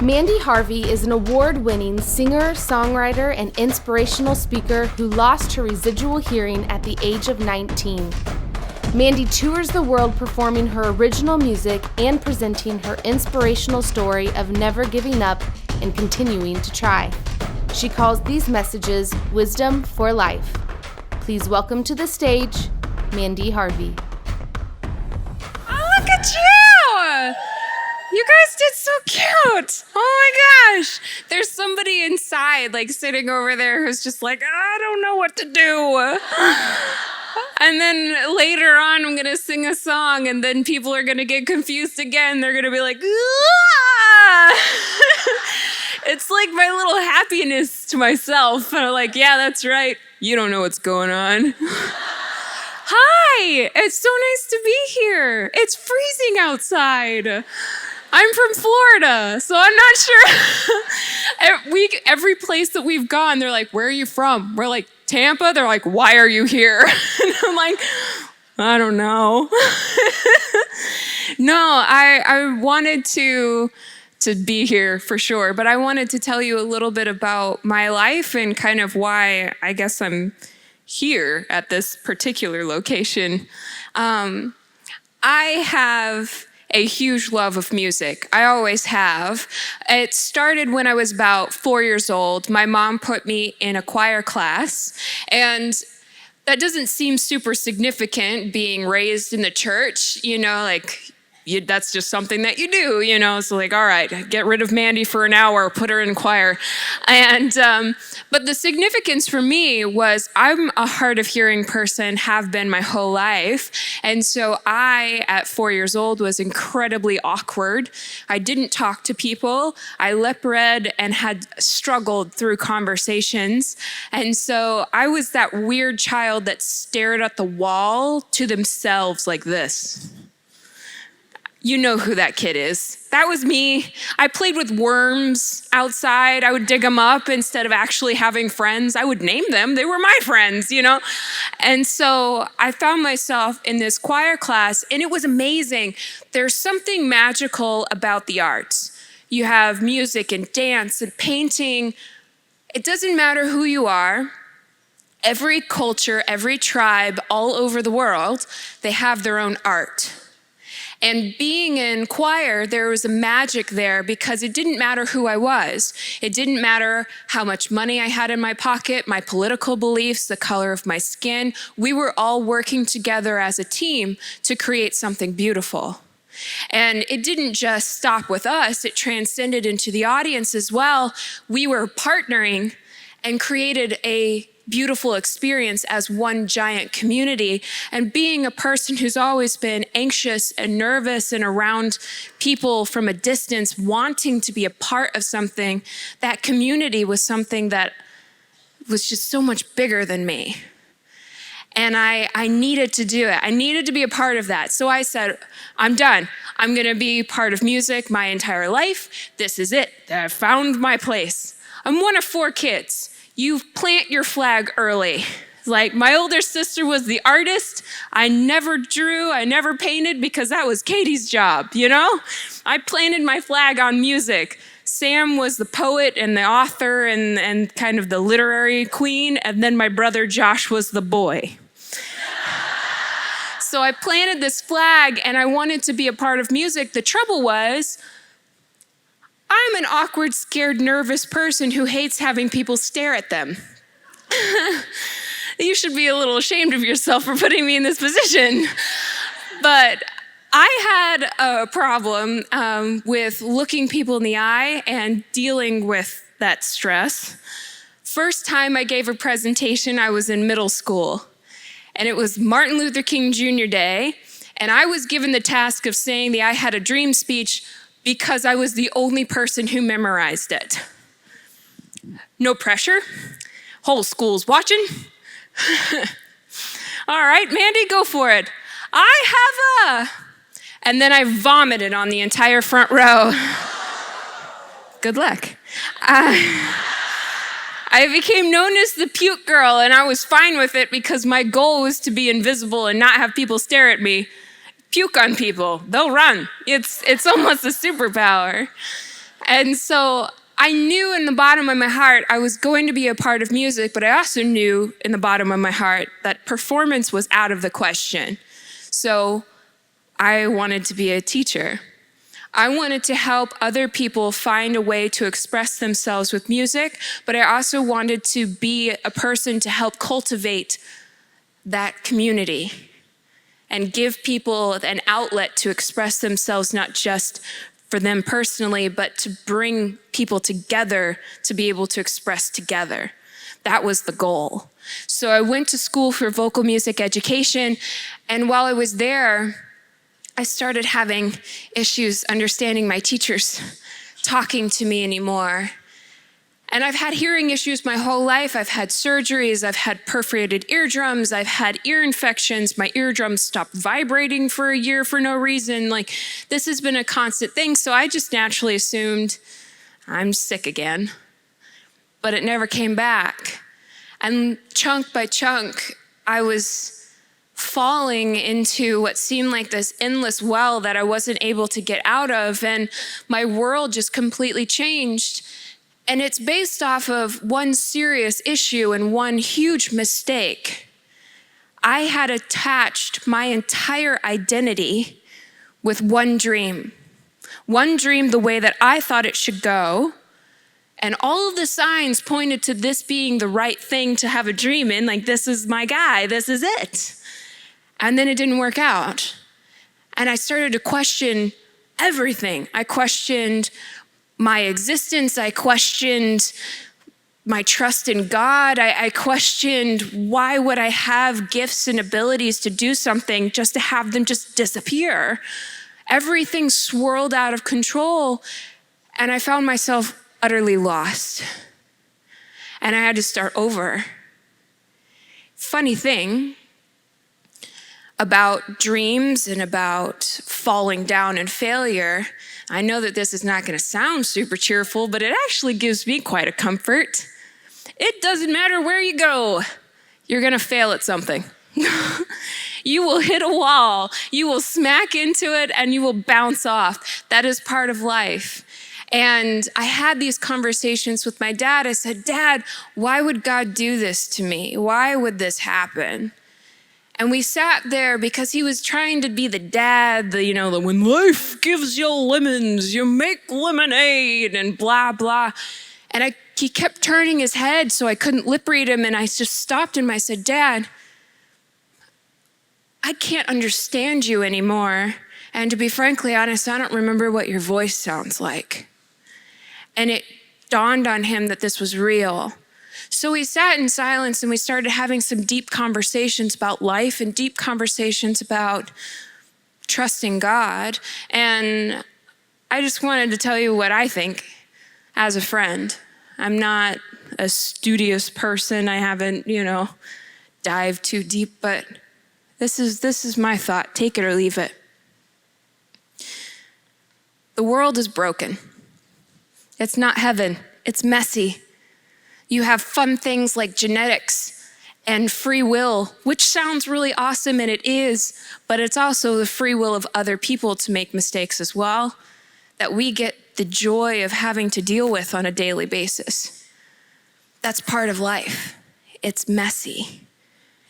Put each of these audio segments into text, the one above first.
Mandy Harvey is an award-winning singer, songwriter, and inspirational speaker who lost her residual hearing at the age of 19. Mandy tours the world performing her original music and presenting her inspirational story of never giving up and continuing to try. She calls these messages wisdom for life. Please welcome to the stage, Mandy Harvey. Oh, look at you! You guys did so cute. Oh my gosh. There's somebody inside, like sitting over there who's just like, I don't know what to do. And then later on, I'm going to sing a song and then people are going to get confused again. They're going to be like, ah! It's like my little happiness to myself. And I'm like, yeah, that's right. You don't know what's going on. Hi, it's so nice to be here. It's freezing outside. I'm from Florida, so I'm not sure. Every place that we've gone, they're like, where are you from? We're like, Tampa? They're like, why are you here? And I'm like, I don't know. No, I wanted to be here for sure, but I wanted to tell you a little bit about my life and kind of why I guess I'm here at this particular location. I have a huge love of music. I always have. It started when I was about 4 years old. My mom put me in a choir class, and that doesn't seem super significant being raised in the church, that's just something that you do, So like, all right, get rid of Mandy for an hour, put her in choir. And, but the significance for me was I'm a hard of hearing person, have been my whole life. And so I, at 4 years old, was incredibly awkward. I didn't talk to people. I lip read and had struggled through conversations. And so I was that weird child that stared at the wall to themselves like this. You know who that kid is. That was me. I played with worms outside. I would dig them up instead of actually having friends. I would name them. They were my friends, And so I found myself in this choir class, and it was amazing. There's something magical about the arts. You have music and dance and painting. It doesn't matter who you are. Every culture, every tribe all over the world, they have their own art. And being in choir, there was a magic there because it didn't matter who I was. It didn't matter how much money I had in my pocket, my political beliefs, the color of my skin. We were all working together as a team to create something beautiful. And it didn't just stop with us, it transcended into the audience as well. We were partnering and created a beautiful experience as one giant community. And being a person who's always been anxious and nervous and around people from a distance, wanting to be a part of something, that community was something that was just so much bigger than me. And I needed to do it. I needed to be a part of that. So I said, I'm done. I'm gonna be part of music my entire life. This is it. I found my place. I'm one of 4 kids. You plant your flag early. Like, my older sister was the artist. I never drew, I never painted because that was Katie's job, I planted my flag on music. Sam was the poet and the author and kind of the literary queen, and then my brother Josh was the boy. So I planted this flag and I wanted to be a part of music. The trouble was, I'm an awkward, scared, nervous person who hates having people stare at them. You should be a little ashamed of yourself for putting me in this position. But I had a problem with looking people in the eye and dealing with that stress. First time I gave a presentation, I was in middle school. And it was Martin Luther King Jr. Day. And I was given the task of saying the I Had a Dream speech because I was the only person who memorized it. No pressure. Whole school's watching. All right, Mandy, go for it. And then I vomited on the entire front row. Good luck. I became known as the puke girl, and I was fine with it because my goal was to be invisible and not have people stare at me. Puke on people, they'll run. It's almost a superpower. And so I knew in the bottom of my heart I was going to be a part of music, but I also knew in the bottom of my heart that performance was out of the question. So I wanted to be a teacher. I wanted to help other people find a way to express themselves with music, but I also wanted to be a person to help cultivate that community and give people an outlet to express themselves, not just for them personally, but to bring people together to be able to express together. That was the goal. So I went to school for vocal music education, and while I was there, I started having issues understanding my teachers talking to me anymore. And I've had hearing issues my whole life. I've had surgeries, I've had perforated eardrums, I've had ear infections. My eardrums stopped vibrating for a year for no reason. Like, this has been a constant thing. So I just naturally assumed I'm sick again. But it never came back. And chunk by chunk, I was falling into what seemed like this endless well that I wasn't able to get out of, and my world just completely changed. And it's based off of one serious issue and one huge mistake. I had attached my entire identity with one dream the way that I thought it should go, and all of the signs pointed to this being the right thing to have a dream in, like, this is my guy, this is it. And then it didn't work out. And I started to question everything. I questioned my existence. I questioned my trust in God. I questioned, why would I have gifts and abilities to do something just to have them just disappear? Everything swirled out of control, and I found myself utterly lost. And I had to start over. Funny thing about dreams and about falling down and failure, I know that this is not going to sound super cheerful, but it actually gives me quite a comfort. It doesn't matter where you go, you're going to fail at something. You will hit a wall, you will smack into it, and you will bounce off. That is part of life. And I had these conversations with my dad. I said, Dad, why would God do this to me? Why would this happen? And we sat there because he was trying to be the dad, the when life gives you lemons, you make lemonade, and blah, blah. And he kept turning his head, so I couldn't lip read him. And I just stopped him. I said, Dad, I can't understand you anymore. And to be frankly honest, I don't remember what your voice sounds like. And it dawned on him that this was real. So we sat in silence and we started having some deep conversations about life and deep conversations about trusting God. And I just wanted to tell you what I think as a friend. I'm not a studious person. I haven't, dived too deep, but this is my thought. Take it or leave it. The world is broken. It's not heaven. It's messy. You have fun things like genetics and free will, which sounds really awesome, and it is, but it's also the free will of other people to make mistakes as well, that we get the joy of having to deal with on a daily basis. That's part of life. It's messy.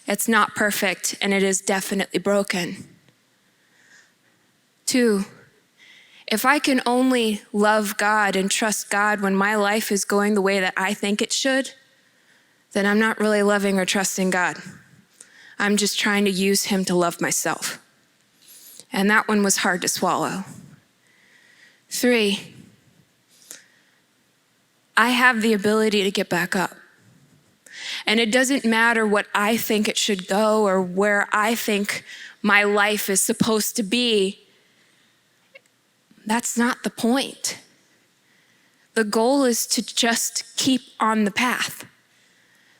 It's not perfect, and it is definitely broken. 2, if I can only love God and trust God when my life is going the way that I think it should, then I'm not really loving or trusting God. I'm just trying to use him to love myself. And that one was hard to swallow. 3, I have the ability to get back up. And it doesn't matter what I think it should go or where I think my life is supposed to be. That's not the point. The goal is to just keep on the path.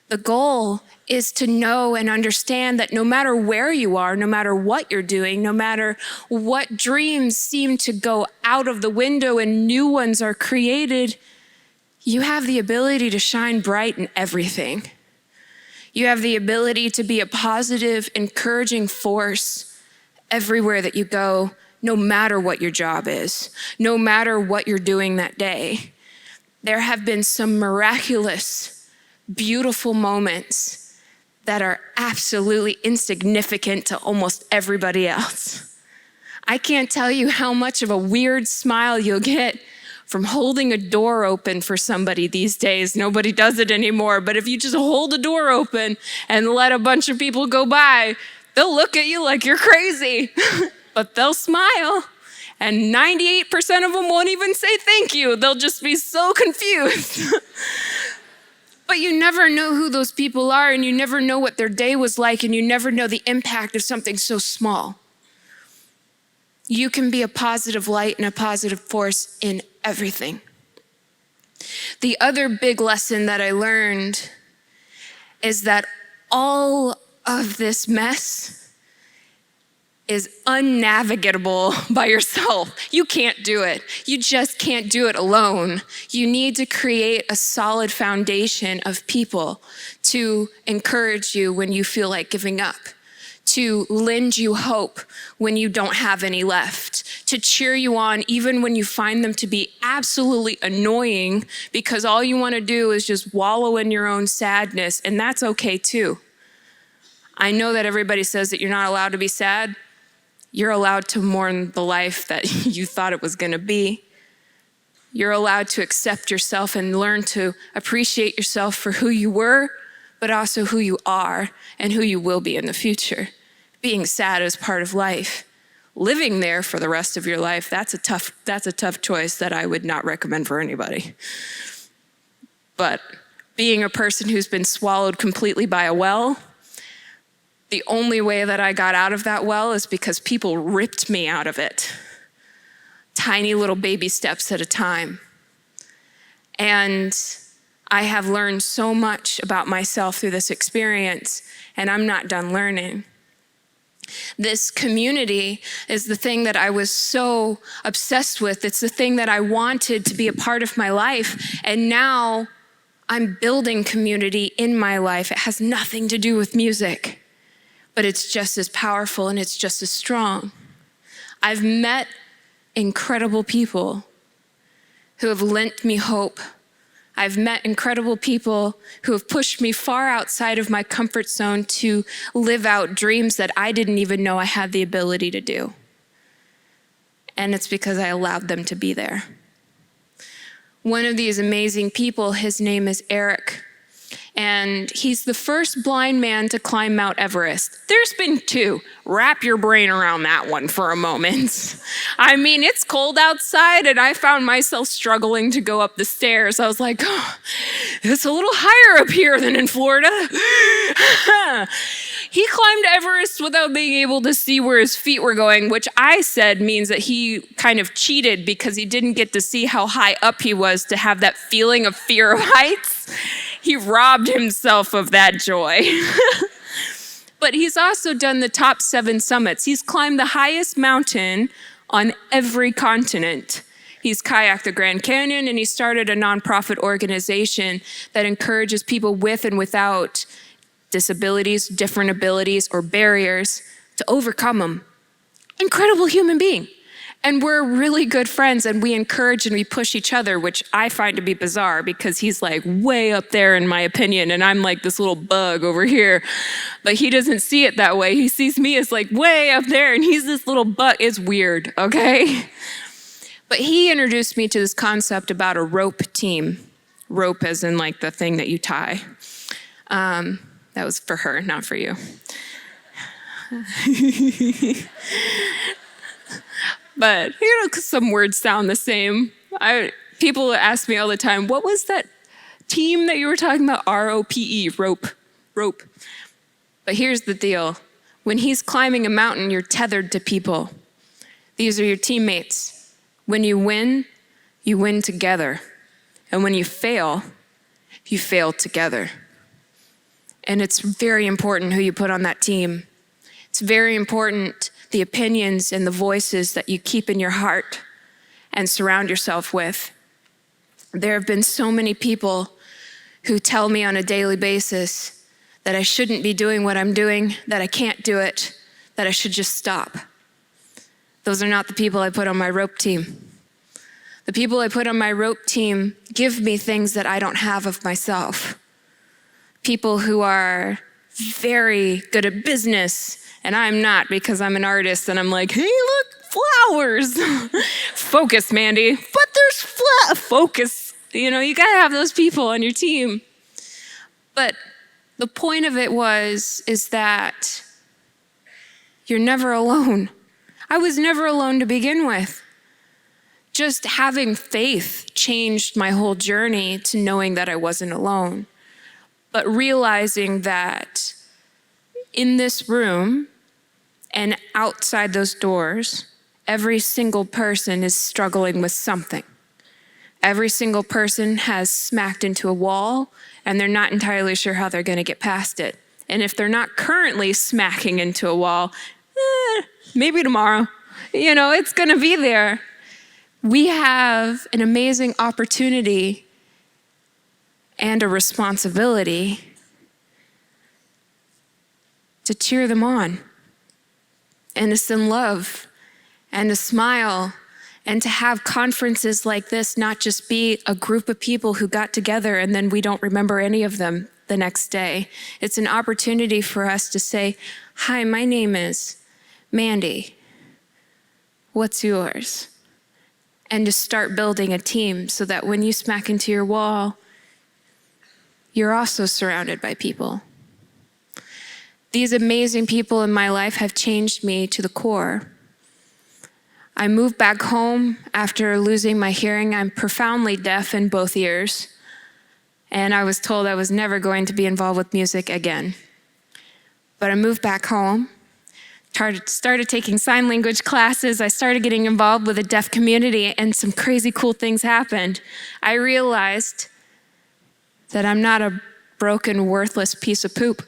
The goal is to know and understand that no matter where you are, no matter what you're doing, no matter what dreams seem to go out of the window and new ones are created, you have the ability to shine bright in everything. You have the ability to be a positive, encouraging force everywhere that you go, no matter what your job is, no matter what you're doing that day. There have been some miraculous, beautiful moments that are absolutely insignificant to almost everybody else. I can't tell you how much of a weird smile you'll get from holding a door open for somebody these days. Nobody does it anymore, but if you just hold the door open and let a bunch of people go by, they'll look at you like you're crazy, but they'll smile. And 98% of them won't even say thank you. They'll just be so confused. But you never know who those people are, and you never know what their day was like, and you never know the impact of something so small. You can be a positive light and a positive force in everything. The other big lesson that I learned is that all of this mess is unnavigable by yourself. You can't do it. You just can't do it alone. You need to create a solid foundation of people to encourage you when you feel like giving up, to lend you hope when you don't have any left, to cheer you on even when you find them to be absolutely annoying because all you want to do is just wallow in your own sadness, and that's okay too. I know that everybody says that you're not allowed to be sad. You're allowed to mourn the life that you thought it was going to be. You're allowed to accept yourself and learn to appreciate yourself for who you were, but also who you are and who you will be in the future. Being sad is part of life. Living there for the rest of your life, that's a tough choice that I would not recommend for anybody. But being a person who's been swallowed completely by a well, the only way that I got out of that well is because people ripped me out of it. Tiny little baby steps at a time. And I have learned so much about myself through this experience, and I'm not done learning. This community is the thing that I was so obsessed with. It's the thing that I wanted to be a part of my life. And now I'm building community in my life. It has nothing to do with music, but it's just as powerful and it's just as strong. I've met incredible people who have lent me hope. I've met incredible people who have pushed me far outside of my comfort zone to live out dreams that I didn't even know I had the ability to do. And it's because I allowed them to be there. One of these amazing people, his name is Eric. And he's the first blind man to climb Mount Everest. There's been two. Wrap your brain around that one for a moment. I mean, it's cold outside, and I found myself struggling to go up the stairs. I was like, oh, it's a little higher up here than in Florida. He climbed Everest without being able to see where his feet were going, which I said means that he kind of cheated because he didn't get to see how high up he was to have that feeling of fear of heights. He robbed himself of that joy. But he's also done the top 7 summits. He's climbed the highest mountain on every continent. He's kayaked the Grand Canyon, and he started a nonprofit organization that encourages people with and without disabilities, different abilities, or barriers to overcome them. Incredible human being. And we're really good friends, and we encourage and we push each other, which I find to be bizarre because he's like way up there in my opinion, and I'm like this little bug over here. But he doesn't see it that way. He sees me as like way up there, and he's this little bug. It's weird, okay? But he introduced me to this concept about a rope team. Rope as in like the thing that you tie. That was for her, not for you. But, you know, 'cause some words sound the same. People ask me all the time, what was that team that you were talking about? R-O-P-E, rope. But here's the deal. When he's climbing a mountain, you're tethered to people. These are your teammates. When you win together. And when you fail together. And it's very important who you put on that team. It's very important the opinions and the voices that you keep in your heart and surround yourself with. There have been so many people who tell me on a daily basis that I shouldn't be doing what I'm doing, that I can't do it, that I should just stop. Those are not the people I put on my rope team. The people I put on my rope team give me things that I don't have of myself. People who are very good at business, and I'm not because I'm an artist and I'm like, hey, look, flowers. Focus, Mandy. But there's focus. You know, you gotta have those people on your team. But the point of it is that you're never alone. I was never alone to begin with. Just having faith changed my whole journey to knowing that I wasn't alone. But realizing that in this room and outside those doors, every single person is struggling with something. Every single person has smacked into a wall, and they're not entirely sure how they're going to get past it. And if they're not currently smacking into a wall, maybe tomorrow. You know, it's going to be there. We have an amazing opportunity and a responsibility to cheer them on and to send love and to smile and to have conferences like this not just be a group of people who got together and then we don't remember any of them the next day. It's an opportunity for us to say, hi, my name is Mandy. What's yours? And to start building a team so that when you smack into your wall, you're also surrounded by people. These amazing people in my life have changed me to the core. I moved back home after losing my hearing. I'm profoundly deaf in both ears, and I was told I was never going to be involved with music again. But I moved back home, started taking sign language classes. I started getting involved with the deaf community, and some crazy cool things happened. I realized that I'm not a broken, worthless piece of poop.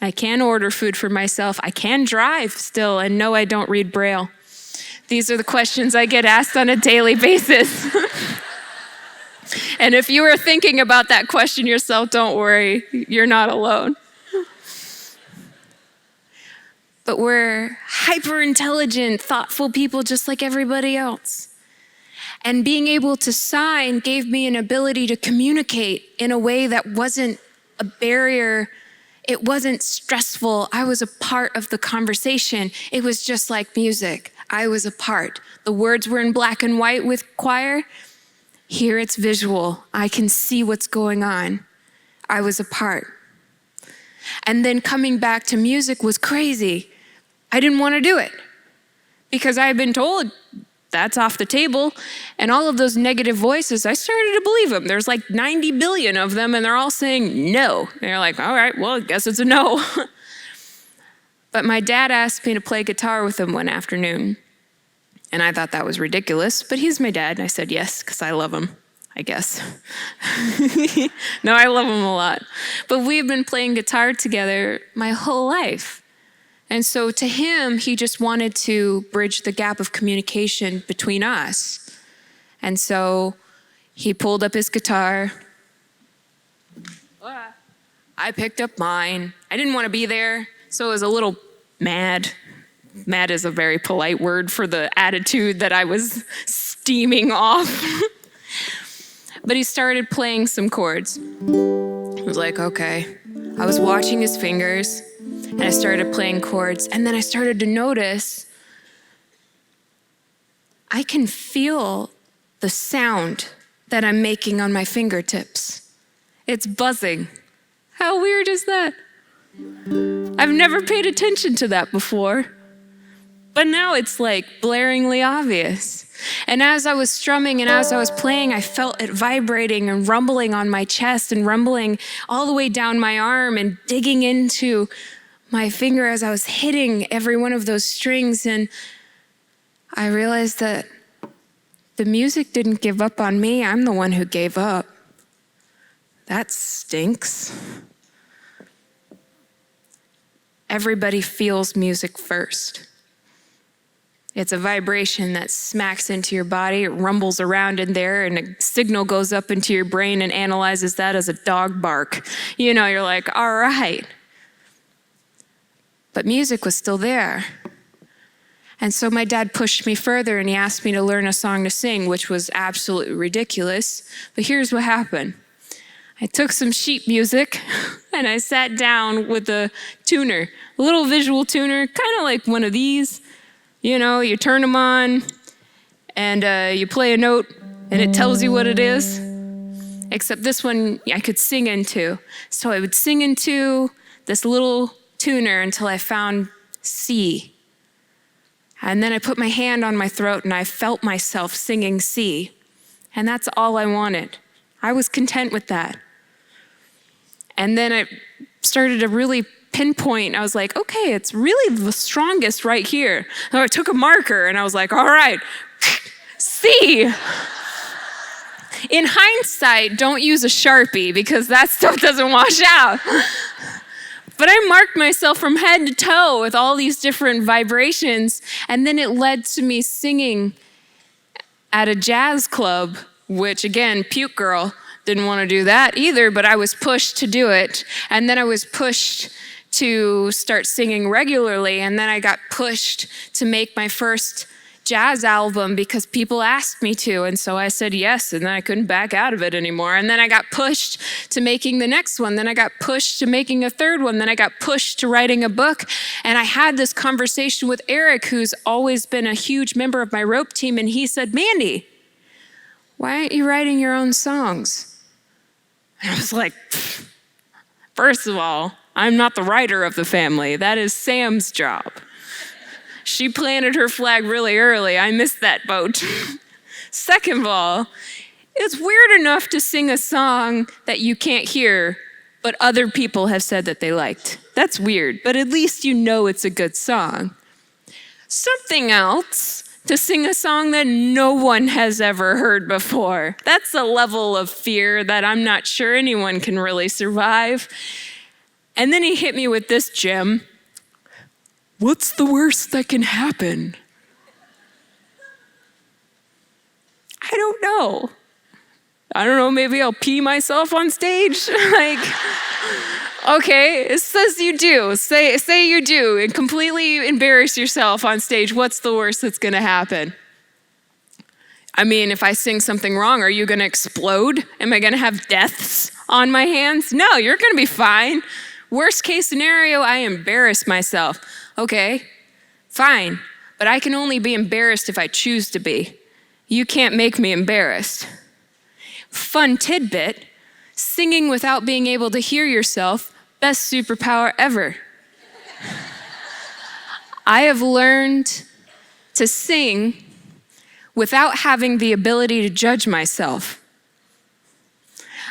I can order food for myself. I can drive still, and no, I don't read Braille. These are the questions I get asked on a daily basis. And if you are thinking about that question yourself, don't worry, you're not alone. But we're hyper-intelligent, thoughtful people just like everybody else. And being able to sign gave me an ability to communicate in a way that wasn't a barrier. It wasn't stressful. I was a part of the conversation. It was just like music. I was a part. The words were in black and white with choir. Here it's visual. I can see what's going on. I was a part. And then coming back to music was crazy. I didn't want to do it because I had been told that's off the table. And all of those negative voices, I started to believe them. There's like 90 billion of them, and they're all saying no. And you're like, all right, well, I guess it's a no. But my dad asked me to play guitar with him one afternoon. And I thought that was ridiculous, but he's my dad. And I said yes, because I love him, I guess. No, I love him a lot. But we've been playing guitar together my whole life. And so to him, he just wanted to bridge the gap of communication between us. And so he pulled up his guitar. I picked up mine. I didn't want to be there, so I was a little mad. Mad is a very polite word for the attitude that I was steaming off. But he started playing some chords. I was like, okay. I was watching his fingers, and I started playing chords, and then I started to notice I can feel the sound that I'm making on my fingertips. It's buzzing. How weird is that? I've never paid attention to that before. But now it's like blaringly obvious. And as I was strumming and as I was playing, I felt it vibrating and rumbling on my chest and rumbling all the way down my arm and digging into my finger as I was hitting every one of those strings. And I realized that the music didn't give up on me. I'm the one who gave up. That stinks. Everybody feels music first. It's a vibration that smacks into your body. It rumbles around in there, and a signal goes up into your brain and analyzes that as a dog bark. You know, you're like, all right. But music was still there. And so my dad pushed me further and he asked me to learn a song to sing, which was absolutely ridiculous. But here's what happened. I took some sheet music and I sat down with a tuner, a little visual tuner, kind of like one of these. You know, you turn them on and you play a note and it tells you what it is. Except this one I could sing into. So I would sing into this little tuner until I found C. And then I put my hand on my throat and I felt myself singing C. And that's all I wanted. I was content with that. And then I started to really pinpoint. I was like, okay, it's really the strongest right here. So I took a marker and I was like, all right, C. In hindsight, don't use a Sharpie because that stuff doesn't wash out. But I marked myself from head to toe with all these different vibrations, and then it led to me singing at a jazz club, which again, puke girl, didn't want to do that either, but I was pushed to do it. And then I was pushed to start singing regularly, and then I got pushed to make my first jazz album because people asked me to, and so I said yes, and then I couldn't back out of it anymore. And then I got pushed to making the next one, then I got pushed to making a third one, then I got pushed to writing a book. And I had this conversation with Eric, who's always been a huge member of my rope team, and he said, Mandy, why aren't you writing your own songs? And I was like, first of all, I'm not the writer of the family. That is Sam's job. She planted her flag really early. I missed that boat. Second of all, it's weird enough to sing a song that you can't hear, but other people have said that they liked. That's weird, but at least you know it's a good song. Something else, to sing a song that no one has ever heard before. That's a level of fear that I'm not sure anyone can really survive. And then he hit me with this gem. What's the worst that can happen? I don't know, maybe I'll pee myself on stage? Okay, it says you do. Say you do and completely embarrass yourself on stage. What's the worst that's gonna happen? I mean, if I sing something wrong, are you gonna explode? Am I gonna have deaths on my hands? No, you're gonna be fine. Worst case scenario, I embarrass myself. Okay, fine, but I can only be embarrassed if I choose to be. You can't make me embarrassed. Fun tidbit, singing without being able to hear yourself, best superpower ever. I have learned to sing without having the ability to judge myself.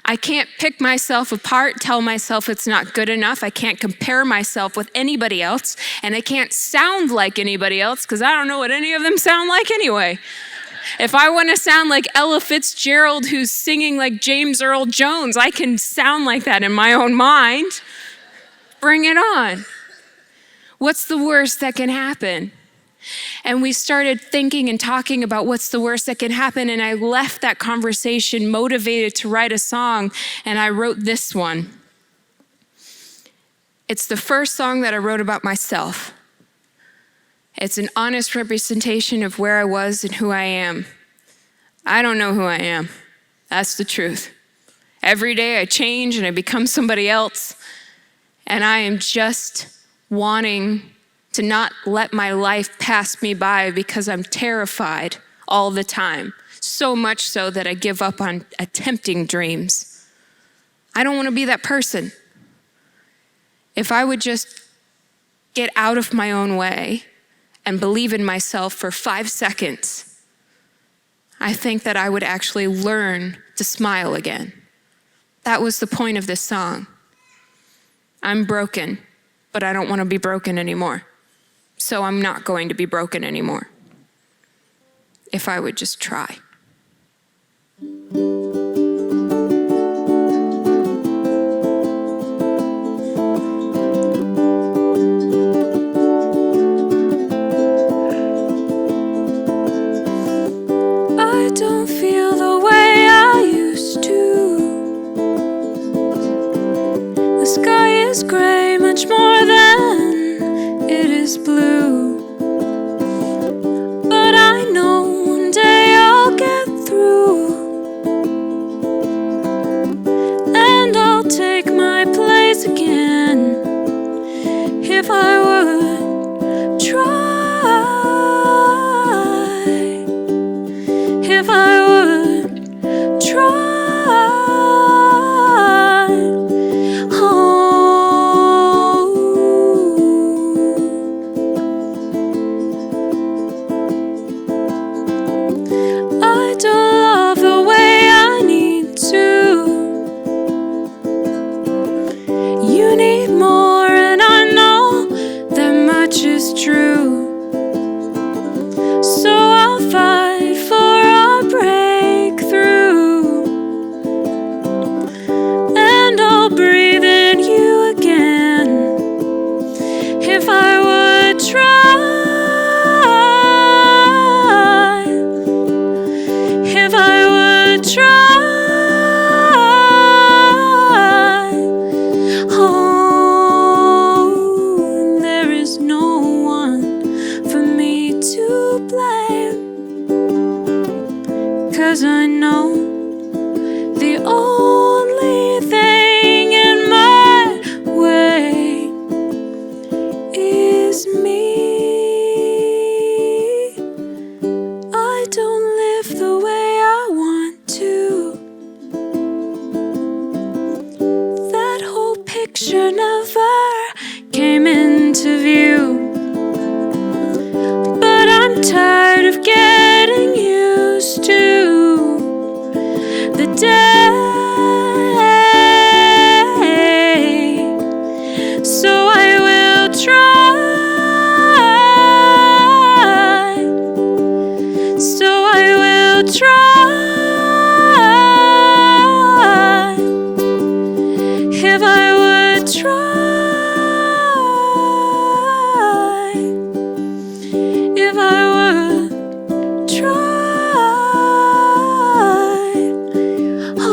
I can't pick myself apart, tell myself it's not good enough. I can't compare myself with anybody else, and I can't sound like anybody else because I don't know what any of them sound like anyway. If I want to sound like Ella Fitzgerald who's singing like James Earl Jones, I can sound like that in my own mind. Bring it on. What's the worst that can happen? And we started thinking and talking about what's the worst that can happen. And I left that conversation motivated to write a song. And I wrote this one. It's the first song that I wrote about myself. It's an honest representation of where I was and who I am. I don't know who I am. That's the truth. Every day I change and I become somebody else. And I am just wanting to not let my life pass me by because I'm terrified all the time. So much so that I give up on attempting dreams. I don't want to be that person. If I would just get out of my own way and believe in myself for 5 seconds, I think that I would actually learn to smile again. That was the point of this song. I'm broken, but I don't want to be broken anymore. So I'm not going to be broken anymore. If I would just try. I don't feel the way I used to. The sky is gray, much more than it is blue. if I would try. I don't love the way I need to. You need more, and I know that much is true. So I'll fight for a breakthrough, and I'll breathe in you again if I would try. If I would try. Oh, there is no one for me to blame, 'cause I know the only thing in my way is me. I don't live the way I want to. That whole picture never came into view. But I'm tired of getting used to the day. So I will try. So I will try. If I would try. If I would try. Oh.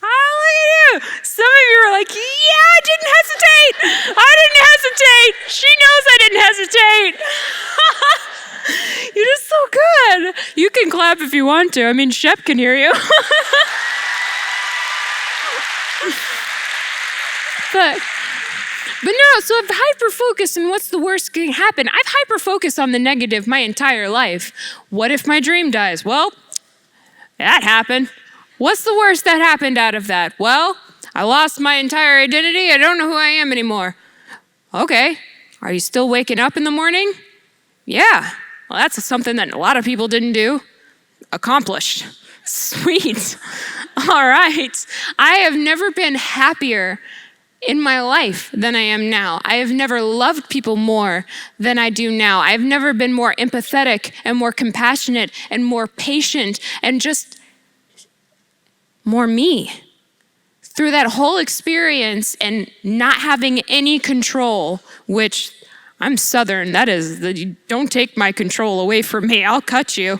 Oh, look at you. Some of you are like, yeah, I didn't hesitate. I didn't hesitate. She knows I didn't hesitate. You're just so good. You can clap if you want to. I mean, Shep can hear you. But no, so I've hyper-focused on what's the worst can happen. I've hyper-focused on the negative my entire life. What if my dream dies? Well, that happened. What's the worst that happened out of that? Well, I lost my entire identity. I don't know who I am anymore. Okay. Are you still waking up in the morning? Yeah. Well, that's something that a lot of people didn't do. Accomplished. Sweet. All right. I have never been happier in my life than I am now. I have never loved people more than I do now. I've never been more empathetic and more compassionate and more patient and just more me. Through that whole experience and not having any control, which I'm Southern, that is, don't take my control away from me, I'll cut you.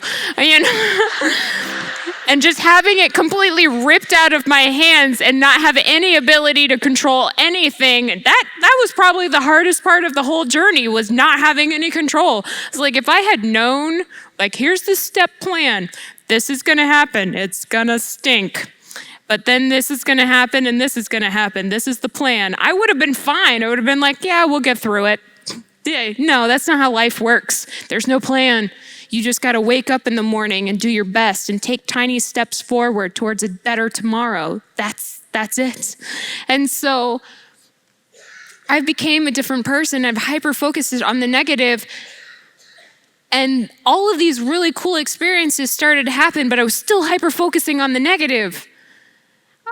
And just having it completely ripped out of my hands and not have any ability to control anything, that was probably the hardest part of the whole journey, was not having any control. It's like, if I had known, like, here's the step plan. This is gonna happen, it's gonna stink. But then this is gonna happen and this is gonna happen. This is the plan. I would have been fine. I would have been like, yeah, we'll get through it. No, that's not how life works. There's no plan. You just gotta wake up in the morning and do your best and take tiny steps forward towards a better tomorrow. That's it. And so I became a different person. I've hyper-focused on the negative. And all of these really cool experiences started to happen, but I was still hyper-focusing on the negative.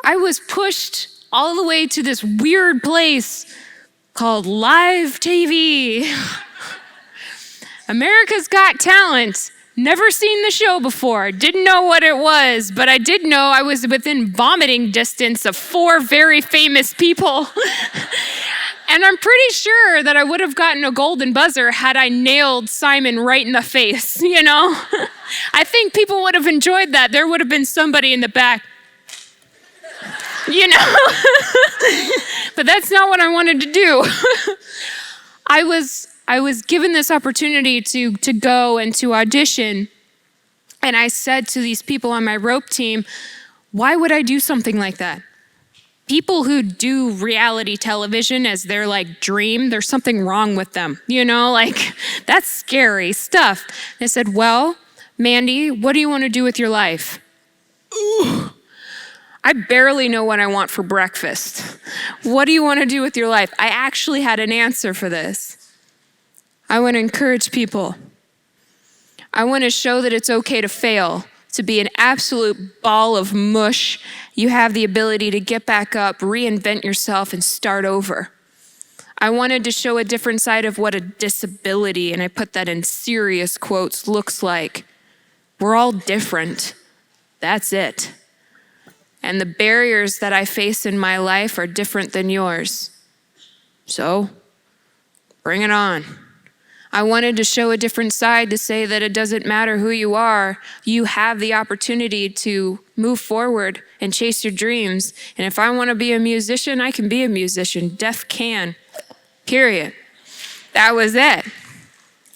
I was pushed all the way to this weird place called live TV. America's Got Talent. Never seen the show before. Didn't know what it was, but I did know I was within vomiting distance of 4 very famous people. And I'm pretty sure that I would have gotten a golden buzzer had I nailed Simon right in the face, you know? I think people would have enjoyed that. There would have been somebody in the back, you know? But that's not what I wanted to do. I was given this opportunity to go and to audition. And I said to these people on my rope team, why would I do something like that? people who do reality television as their like dream, there's something wrong with them. You know, like that's scary stuff. And I said, well, Mandy, what do you want to do with your life? Ooh, I barely know what I want for breakfast. What do you want to do with your life? I actually had an answer for this. I want to encourage people. I want to show that it's okay to fail, to be an absolute ball of mush. You have the ability to get back up, reinvent yourself, and start over. I wanted to show a different side of what a disability, and I put that in serious quotes, looks like. We're all different. That's it. And the barriers that I face in my life are different than yours. So, bring it on. I wanted to show a different side, to say that it doesn't matter who you are. You have the opportunity to move forward and chase your dreams. And if I want to be a musician, I can be a musician. Deaf can. Period. That was it.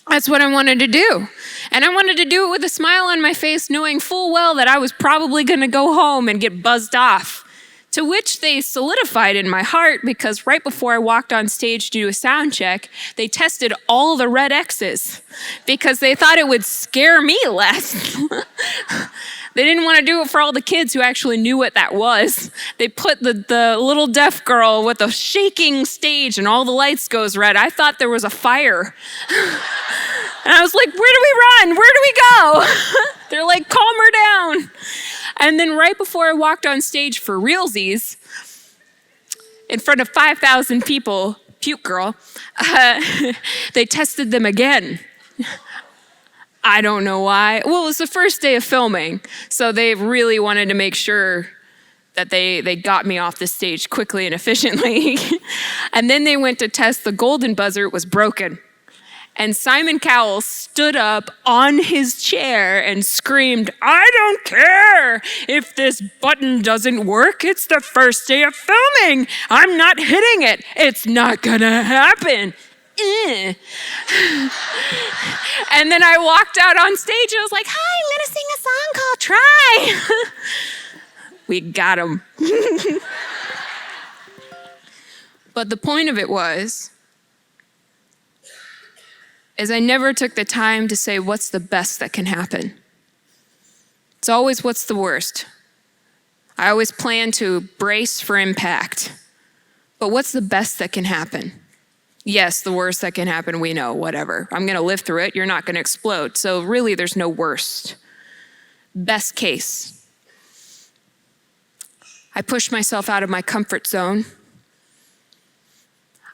That's what I wanted to do. And I wanted to do it with a smile on my face, knowing full well that I was probably going to go home and get buzzed off. To which they solidified in my heart, because right before I walked on stage to do a sound check, they tested all the red X's because they thought it would scare me less. They didn't want to do it for all the kids who actually knew what that was. They put the little deaf girl with a shaking stage and all the lights goes red. I thought there was a fire. And I was like, where do we run? Where do we go? They're like, calm her down. And then right before I walked on stage for realsies, in front of 5,000 people, puke girl, they tested them again. I don't know why. Well, it was the first day of filming, so they really wanted to make sure that they got me off the stage quickly and efficiently. And then they went to test the golden buzzer. It was broken. And Simon Cowell stood up on his chair and screamed, I don't care if this button doesn't work. It's the first day of filming. I'm not hitting it. It's not gonna happen. And then I walked out on stage and I was like, hi, I'm gonna sing a song called Try. We got him. But the point of it is I never took the time to say, what's the best that can happen? It's always, what's the worst? I always plan to brace for impact. But what's the best that can happen? Yes, the worst that can happen, we know, whatever. I'm going to live through it. You're not going to explode. So really, there's no worst. Best case. I push myself out of my comfort zone.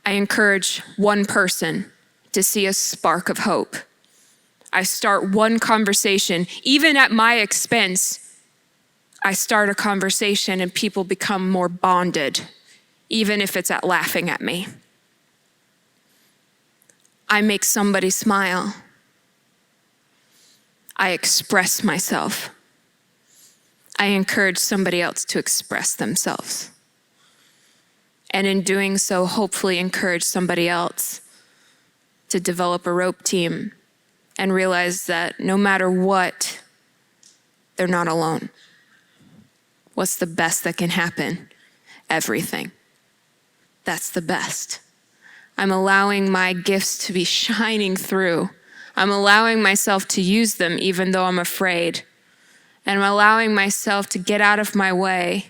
I encourage one person to see a spark of hope. I start one conversation, even at my expense. I start a conversation and people become more bonded, even if it's at laughing at me. I make somebody smile. I express myself. I encourage somebody else to express themselves. And in doing so, hopefully encourage somebody else to develop a rope team and realize that no matter what, they're not alone. What's the best that can happen? Everything. That's the best. I'm allowing my gifts to be shining through. I'm allowing myself to use them even though I'm afraid. And I'm allowing myself to get out of my way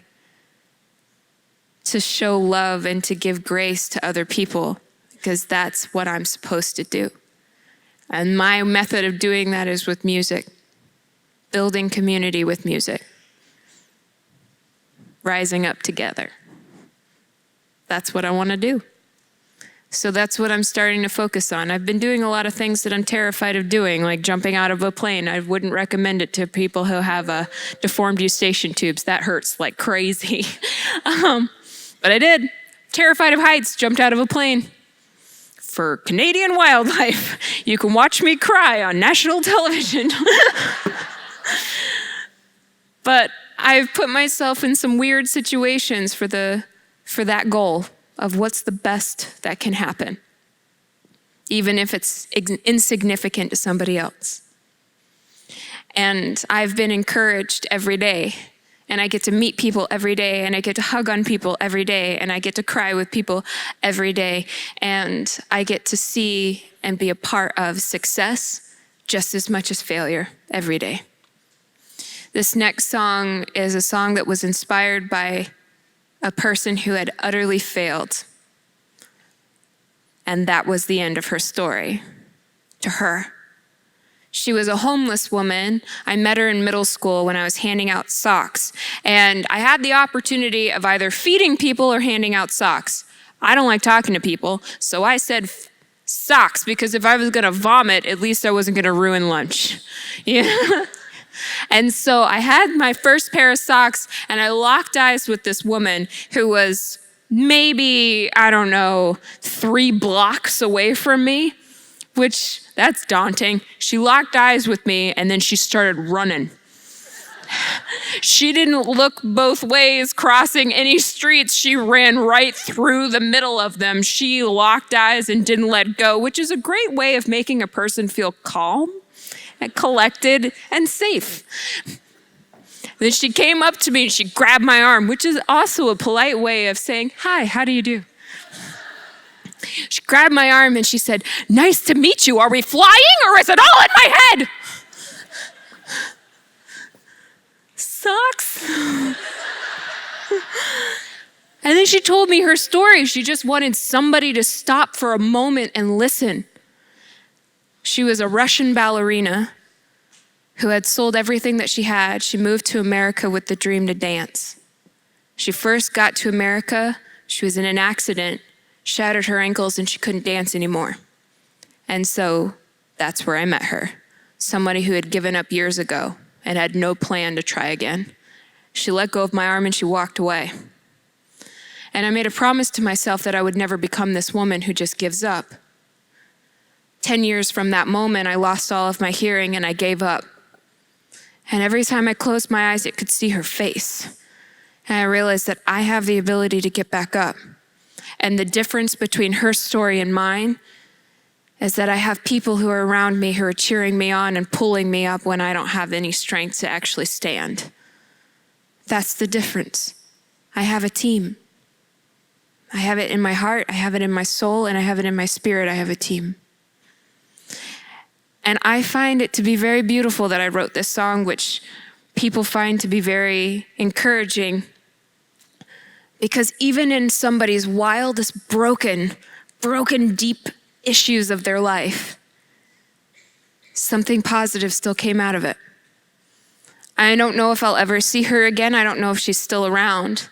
to show love and to give grace to other people, because that's what I'm supposed to do. And my method of doing that is with music, building community with music, rising up together. That's what I want to do. So that's what I'm starting to focus on. I've been doing a lot of things that I'm terrified of doing, like jumping out of a plane. I wouldn't recommend it to people who have deformed eustachian tubes. That hurts like crazy. But I did. Terrified of heights, jumped out of a plane. For Canadian wildlife, you can watch me cry on national television. But I've put myself in some weird situations for that goal of what's the best that can happen, even if it's insignificant to somebody else. And I've been encouraged every day. and I get to meet people every day, and I get to hug on people every day, and I get to cry with people every day, and I get to see and be a part of success just as much as failure every day. This next song is a song that was inspired by a person who had utterly failed, and that was the end of her story to her. She was a homeless woman. I met her in middle school when I was handing out socks. And I had the opportunity of either feeding people or handing out socks. I don't like talking to people, so I said socks, because if I was gonna vomit, at least I wasn't gonna ruin lunch. Yeah. And so I had my first pair of socks, and I locked eyes with this woman who was maybe, 3 blocks away from me, which that's daunting. She locked eyes with me, and then she started running. She didn't look both ways crossing any streets. She ran right through the middle of them. She locked eyes and didn't let go, which is a great way of making a person feel calm and collected and safe. Then she came up to me and she grabbed my arm, which is also a polite way of saying, "Hi, how do you do?" She grabbed my arm and she said, "Nice to meet you. Are we flying or is it all in my head?" Sucks. And then she told me her story. She just wanted somebody to stop for a moment and listen. She was a Russian ballerina who had sold everything that she had. She moved to America with the dream to dance. She first got to America. She was in an accident, shattered her ankles, and she couldn't dance anymore. And so that's where I met her, somebody who had given up years ago and had no plan to try again. She let go of my arm and she walked away. And I made a promise to myself that I would never become this woman who just gives up. 10 years from that moment, I lost all of my hearing and I gave up. And every time I closed my eyes, I could see her face. And I realized that I have the ability to get back up. And the difference between her story and mine is that I have people who are around me who are cheering me on and pulling me up when I don't have any strength to actually stand. That's the difference. I have a team. I have it in my heart, I have it in my soul, and I have it in my spirit. I have a team. And I find it to be very beautiful that I wrote this song, which people find to be very encouraging. Because even in somebody's wildest, broken, deep issues of their life, something positive still came out of it. I don't know if I'll ever see her again. I don't know if she's still around.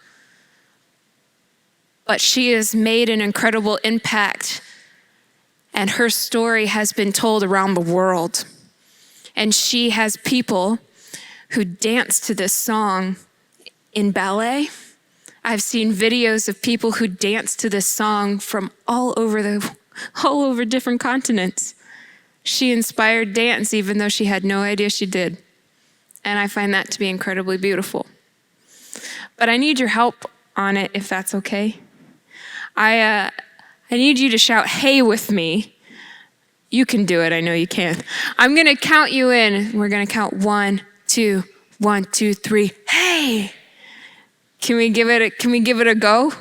But she has made an incredible impact, and her story has been told around the world. And she has people who dance to this song in ballet. I've seen videos of people who dance to this song from all over different continents. She inspired dance even though she had no idea she did. And I find that to be incredibly beautiful. But I need your help on it, if that's okay. I need you to shout, "Hey," with me. You can do it, I know you can. I'm gonna count you in. We're gonna count 1, 2, 1, 2, 3. Hey! Can we give it a go?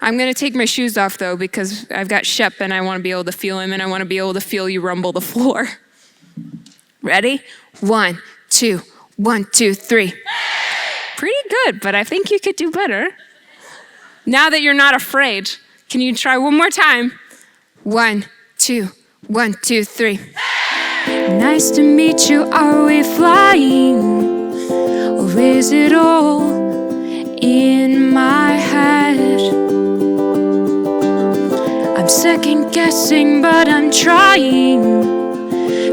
I'm gonna take my shoes off though, because I've got Shep and I wanna be able to feel him and I wanna be able to feel you rumble the floor. Ready? 1, 2, 1, 2, 3. Hey! Pretty good, but I think you could do better. Now that you're not afraid, can you try one more time? 1, 2, 1, 2, 3. Hey! Nice to meet you. Are we flying? Or is it all in my head? I'm second guessing, but I'm trying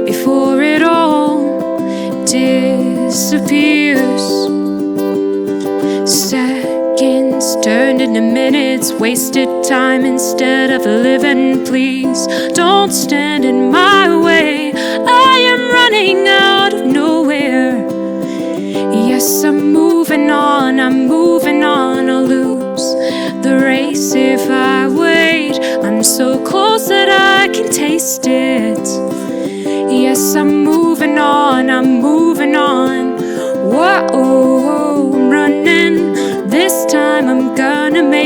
before it all disappears. Seconds turned into minutes, wasted time instead of living. Please don't stand in my way. I am running out of nowhere. Yes, I'm moving on, I'll lose the race if I wait. I'm so close that I can taste it. Yes, I'm moving on. Whoa, I'm running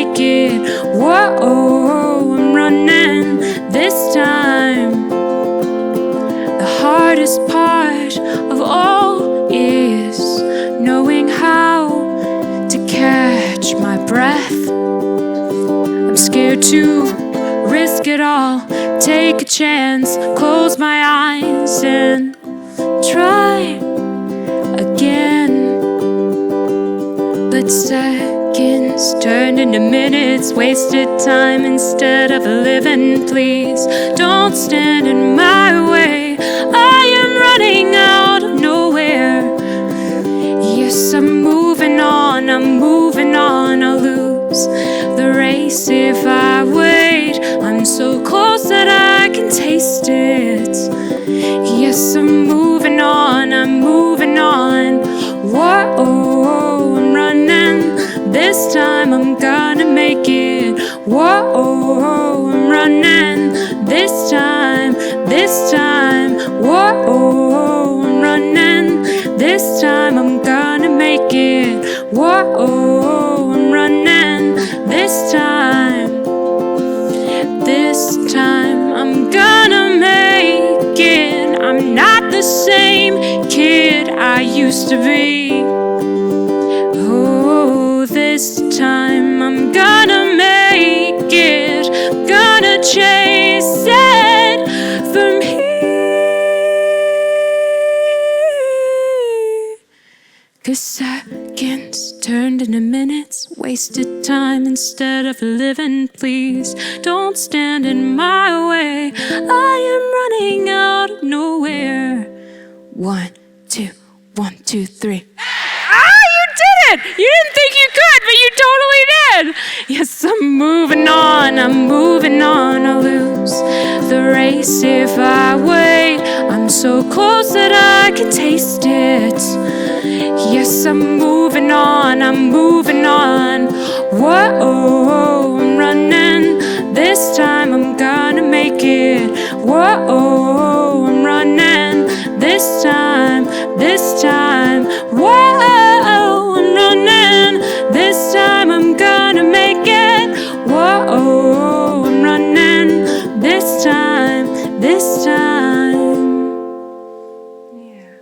make it. Whoa, I'm running this time. The hardest part of all is knowing how to catch my breath. I'm scared to risk it all, take a chance, close my eyes and try again. But seconds turned into minutes, wasted time instead of living. Please don't stand in my way, I am running out of nowhere. Yes, I'm moving on, I'll lose the race if I wait. I'm so close that I can taste it. Yes, I'm moving on, Whoa, I'm running this time, I'm gonna make it. Whoa, I'm running this time, Whoa, I'm running this time, I'm gonna make it. Whoa, I'm running this time. This time I'm gonna make it. I'm not the same kid I used to be. Oh, this time I'm gonna make it. Gonna chase it from here. 'Cause seconds turned into minutes, wasted time instead of living. Please don't stand in my way, I am running out of nowhere. 1, 2, 1, 2, 3. Ah, you did it! You didn't think you could, but you totally did. Yes, I'm moving on, I'll lose the race if I wait. I'm so close that I can taste it. Yes, I'm moving on, Whoa, I'm running this time, I'm gonna make it. Whoa, I'm running this time, Whoa, I'm running this time, I'm gonna make it. Whoa, I'm running this time. Yeah.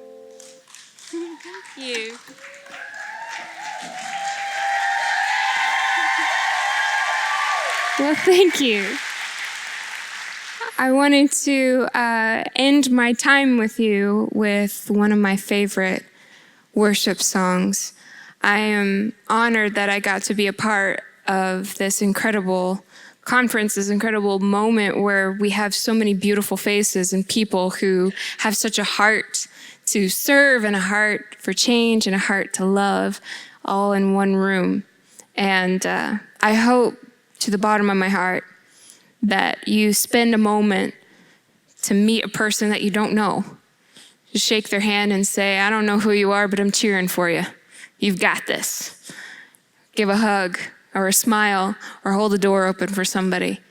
Thank you. Well, thank you. I wanted to end my time with you with one of my favorite worship songs. I am honored that I got to be a part of this incredible conference, this incredible moment where we have so many beautiful faces and people who have such a heart to serve and a heart for change and a heart to love, all in one room. And I hope to the bottom of my heart that you spend a moment to meet a person that you don't know. Just shake their hand and say, I don't know who you are, but I'm cheering for you. You've got this. Give a hug or a smile or hold the door open for somebody.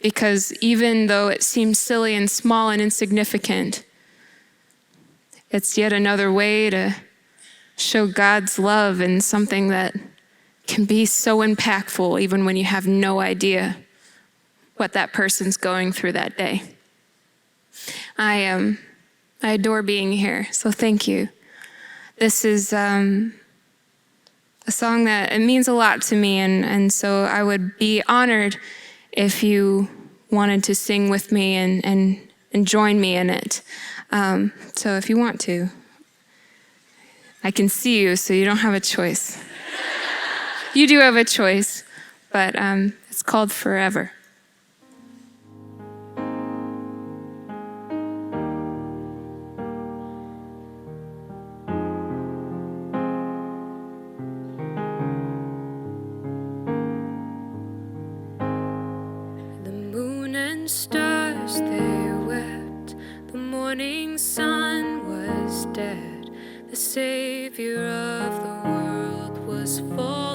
Because even though it seems silly and small and insignificant, it's yet another way to show God's love in something that can be so impactful even when you have no idea what that person's going through that day. I adore being here, so thank you. This is a song that it means a lot to me, and so I would be honored if you wanted to sing with me and join me in it. So if you want to, I can see you, so you don't have a choice. You do have a choice, but it's called Forever. The moon and stars, they wept. The morning sun was dead. The Savior of the world was fallen.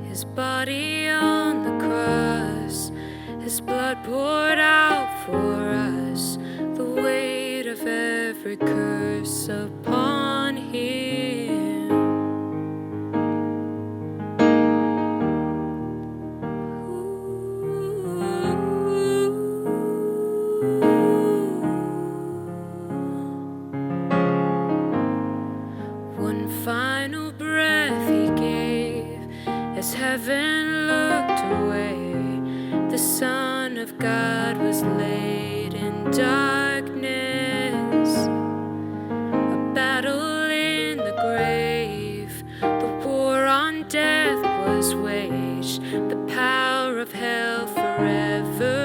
His body on the cross, his blood poured out for us, the weight of every curse upon him. Son of God was laid in darkness, a battle in the grave. The war on death was waged, the power of hell forever